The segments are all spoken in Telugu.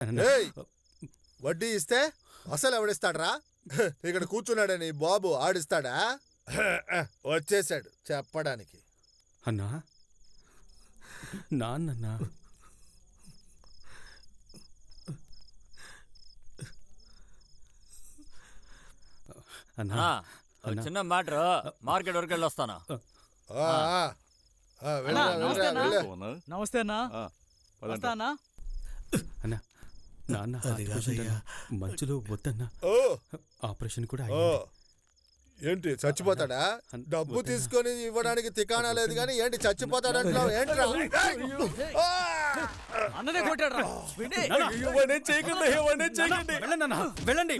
ఏయ్, వడ్డీ ఇస్తే అసలు ఎవడిస్తాడ్రా? ఇక్కడ కూర్చున్నాడని బాబు ఆడిస్తాడా? వచ్చేసాడు చెప్పడానికి. అన్నా నాన్నన్నా అన్నా చిన్న మ్యాటర్, మార్కెట్ వరకు వెళ్ళొస్తాను. నమస్తే అన్నా. అన్నా నాన్న మంచులో వద్దన్నా, ఆపరేషన్ కూడా ఏంటి చచ్చిపోతాడా? డబ్బు తీసుకొని ఇవ్వడానికి తికానా లేదు కానీ ఏంటి చచ్చిపోతాడంటావు? ఏంట్రా అన్ననే కొట్టాడు. వెళ్ళండి.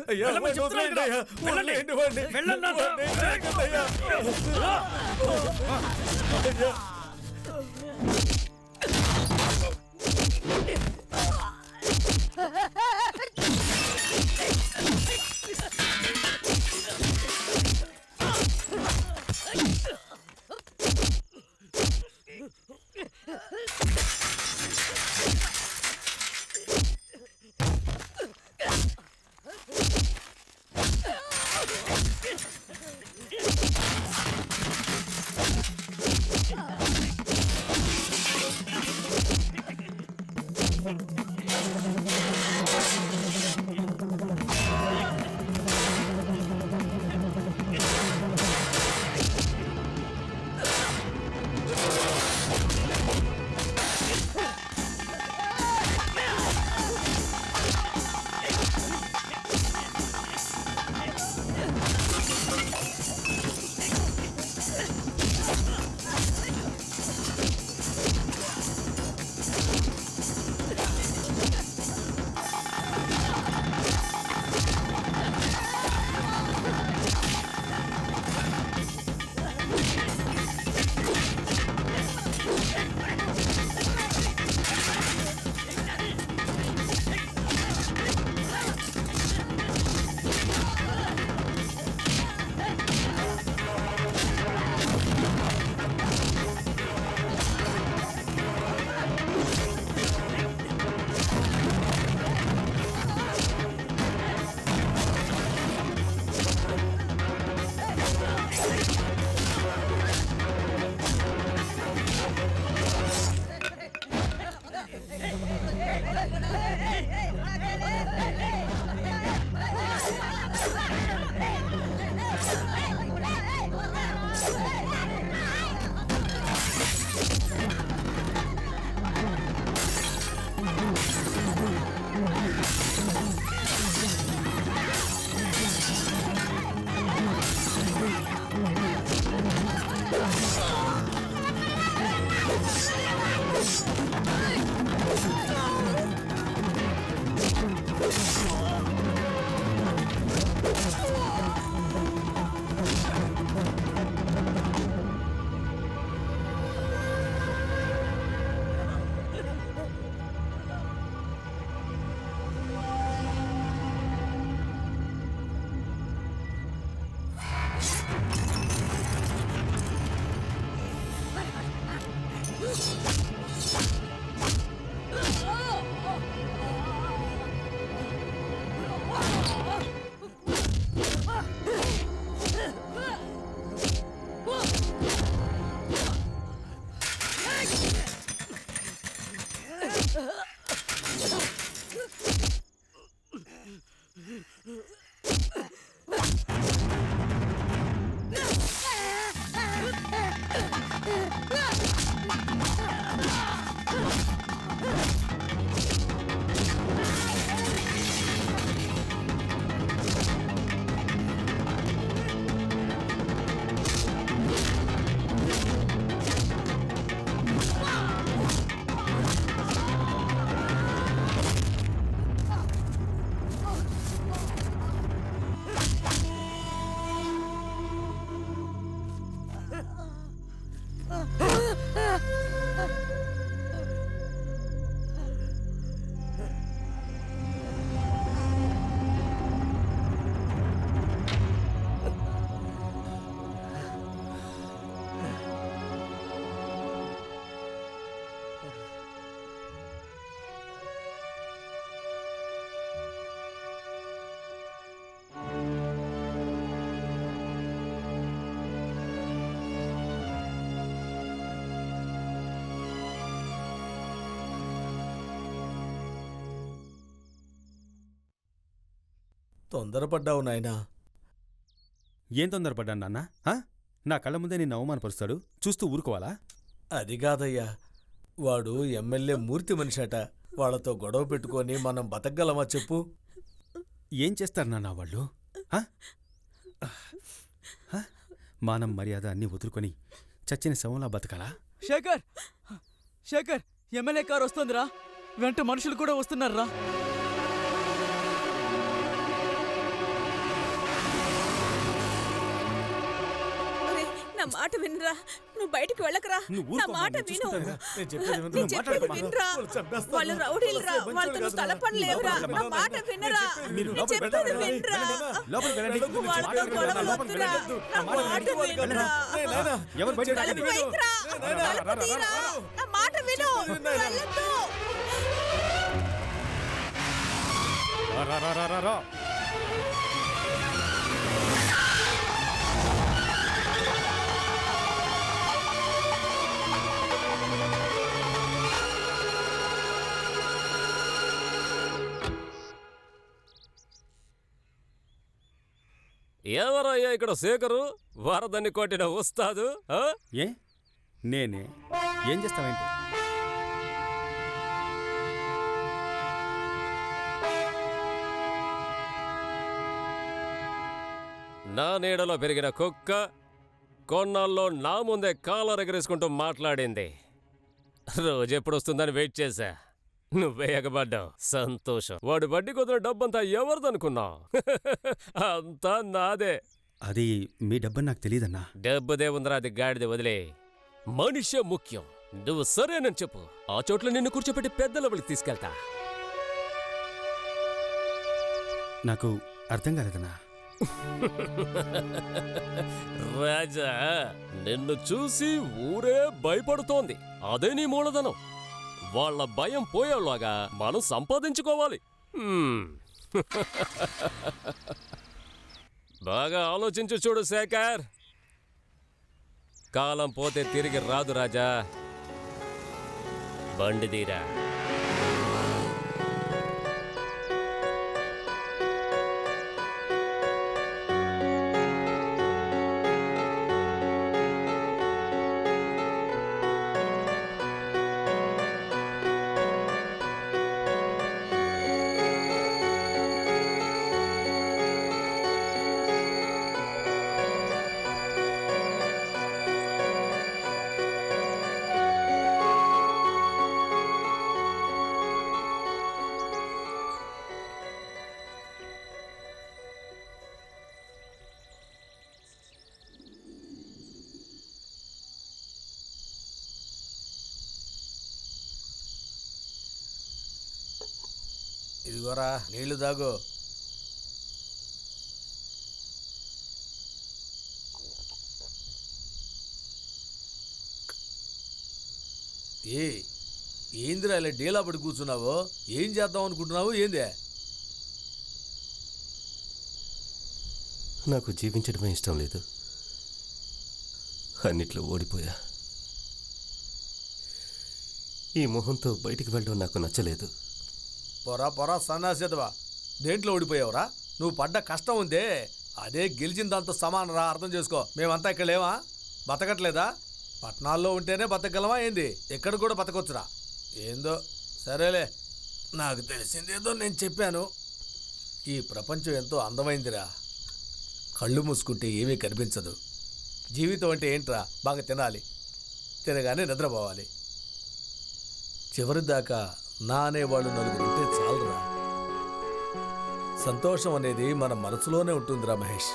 తొందరపడ్డావు నాయనా. ఏం తొందరపడ్డాను నాన్న? నా కళ్ళ ముందే నిన్ను అవమానపరుస్తాడు, చూస్తూ ఊరుకోవాలా? అది కాదయ్యా, వాడు ఎమ్మెల్యే మూర్తి మనిషట. వాళ్ళతో గొడవ పెట్టుకొని మనం బతకగలమా చెప్పు? ఏం చేస్తారు నాన్న వాళ్ళు? హ? హ? మానం మర్యాద అన్నీ వదులుకొని చచ్చిన శవంలా బతకాలా? శేఖర్ శేఖర్ ఎమ్మెల్యే కారు వస్తుందిరా, వెంట మనుషులు కూడా వస్తున్నారా. నా మాట వినరా, నువ్వు బయటికి వెళ్ళకరా. నువ్వు నా ఊరుకో మాట అమ్మా, విను. నేను చెప్పేది నేను నువ్వు చెప్పేది మాట్లాడకు. వినరా. వాళ్ళు రౌడీలురా, వాళ్ళతో నువ్వు కలపడలేవురా. నా మాట వినరా, మీరు నేను చెప్పేది వినరా. లోపలికి వెళ్ళండి. వాళ్ళతో గొడవ వద్దురా. నా మాట వినరా. ఎవరు బయటికి తలుపు రాకండి. వేయకురా. తలుపు తీయరా. నా మాట విను. వెళ్ళొద్దు. రా. ఎవరయ్యా ఇక్కడ శేఖరు, వరదని కొట్టిన ఉస్తాదు? ఏ నేనే? ఏం చేస్తావేంటి? నా నీడలో పెరిగిన కుక్క కొన్నాళ్ళలో నా ముందే కాలర్ ఎగరేసుకుంటూ మాట్లాడింది. రోజెప్పుడు వస్తుందని వెయిట్ చేశా, నువ్వే ఎగబడ్డావు. సంతోషం. వాడు వడ్డీ కుదిరిన డబ్బంతా ఎవరిదనుకున్నావు? అంతా నాదే. అది మీ డబ్బని నాకు తెలియదన్నా. డబ్బుదే ఉందరా, అది గాడిదే, వదిలే. మనిషే ముఖ్యం. నువ్వు సరేనని చెప్పు, ఆ చోట్ల నిన్ను కూర్చోపెట్టి పెద్ద లెవెల్కి తీసుకెళ్తా. నాకు అర్థం కాలేదన్నా. రాజా, నిన్ను చూసి ఊరే భయపడుతోంది. అదే నీ మూలధనం. వాళ్ళ భయం పోయేలాగా మనం సంపాదించుకోవాలి. బాగా ఆలోచించు చూడు శేఖర్. కాలం పోతే తిరిగి రాదు రాజా. బండిదీరా. ఇదిగోరా నీళ్లు తాగు. ఏందిరా ఇలా డీలా పడి కూర్చున్నావు? ఏం చేద్దాం అనుకుంటున్నావు? ఏందే? నాకు జీవించడమే ఇష్టం లేదు. అన్నిట్లో ఓడిపోయా. ఈ మొహంతో బయటికి వెళ్ళడం నాకు నచ్చలేదు. పొరా సన్నాసేదవా, దేంట్లో ఓడిపోయావురా? నువ్వు పడ్డ కష్టం ఉందే, అదే గెలిచిన దాంతో సమానరా. అర్థం చేసుకో. మేమంతా ఇక్కడ లేవా? బతకట్లేదా? పట్టణాల్లో ఉంటేనే బతకగలమా ఏంది? ఎక్కడ కూడా బతకొచ్చురా. ఏందో సరేలే, నాకు తెలిసిందేదో నేను చెప్పాను. ఈ ప్రపంచం ఎంతో అందమైందిరా. కళ్ళు మూసుకుంటే ఏమీ కనిపించదు. జీవితం అంటే ఏంట్రా? బాగా తినాలి, తినగానే నిద్రపోవాలి. చివరిదాకా నా అనేవాళ్ళు నలుగురు ఉంటే చాలురా. సంతోషం అనేది మన మనసులోనే ఉంటుందిరా మహేష్.